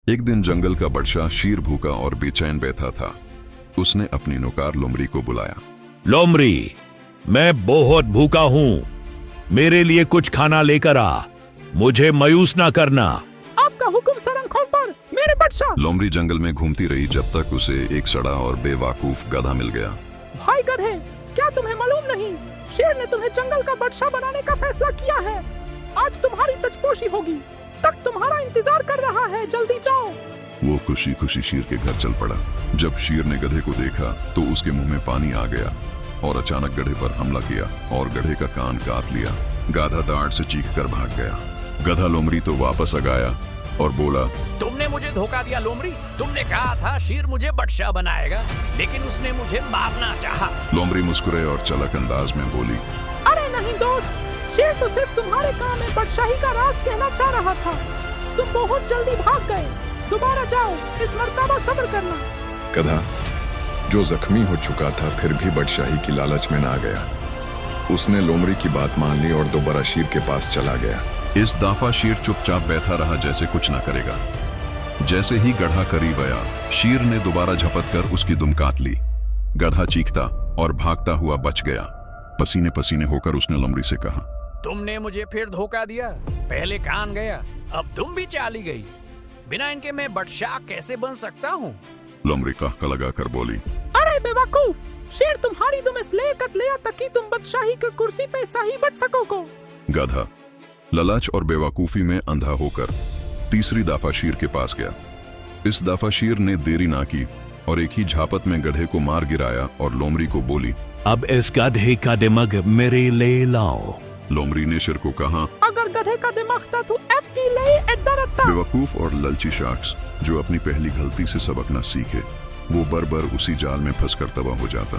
एक दिन जंगल का बादशाह शेर भूखा और बेचैन बैठा था। उसने अपनी नौकर लोमड़ी को बुलाया। लोमड़ी, मैं बहुत भूखा हूँ, मेरे लिए कुछ खाना लेकर आ, मुझे मायूस ना करना। आपका हुक्म सरंखों पर मेरे बादशाह। लोमड़ी जंगल में घूमती रही जब तक उसे एक सड़ा और बेवकूफ गधा मिल गया। भाई गधे, क्या तुम्हें मालूम नहीं, शेर ने तुम्हें जंगल का बादशाह बनाने का फैसला किया है। आज तुम्हारी तजपोशी होगी, तक तुम्हारा इंतजार कर रहा है, जल्दी जाओ। वो खुशी खुशी शेर के घर चल पड़ा। जब शेर ने गधे को देखा तो उसके मुंह में पानी आ गया और अचानक गधे पर हमला किया और गधे का कान काट लिया। गाधा दाढ़ से चीख कर भाग गया। गधा लोमड़ी तो वापस आ गया और बोला, तुमने मुझे धोखा दिया लोमड़ी। तुमने कहा था शेर मुझे बादशाह बनाएगा, लेकिन उसने मुझे मारना चाहा। लोमड़ी मुस्कुराई और चलक अंदाज में बोली, अरे नहीं दोस्त, शेर तो सिर्फ तुम्हारे काम में बादशाही का राज कहना चाह रहा था। तुम बहुत जल्दी भाग गए, दोबारा जाओ, इस मर्तबा सब्र करना। गधा, जो जख्मी हो चुका था फिर भी बादशाही की लालच में ना गया। उसने लोमड़ी की बात मान ली और दोबारा शेर के पास चला गया। इस दफा शेर चुपचाप बैठा रहा जैसे कुछ न करेगा। जैसे ही गधा करीब आया, शेर ने दोबारा झपट कर उसकी दुम काट ली। गधा चीखता और भागता हुआ बच गया। पसीने पसीने होकर उसने लोमड़ी से कहा, तुमने मुझे फिर धोखा दिया। पहले कान गया, अब तुम भी चाली गई। बिना इनके मैं बादशाह कैसे बन सकता हूँ? लोमड़ी कहका लगाकर बोली, अरे बेवकूफ, शेर तुम्हारी दुम इसलिए कट लिया ताकि तुम बादशाही की कुर्सी पे सही बैठ सको को। गधा ललाच और बेवकूफी में अंधा होकर तीसरी दफा शेर के पास गया। इस दफा शेर ने देरी ना की और एक ही झापत में गधे को मार गिराया और लोमड़ी को बोली, अब इस गधे का दिमाग मेरे ले लाओ। लोमड़ी ने शेर को कहा, अगर गधे का दिमाग था तो एफ की ले एड्डा रत्ता। बेवकूफ और ललची शख्स जो अपनी पहली गलती से सबक न सीखे, वो बर बर उसी जाल में फंसकर तबाह हो जाता।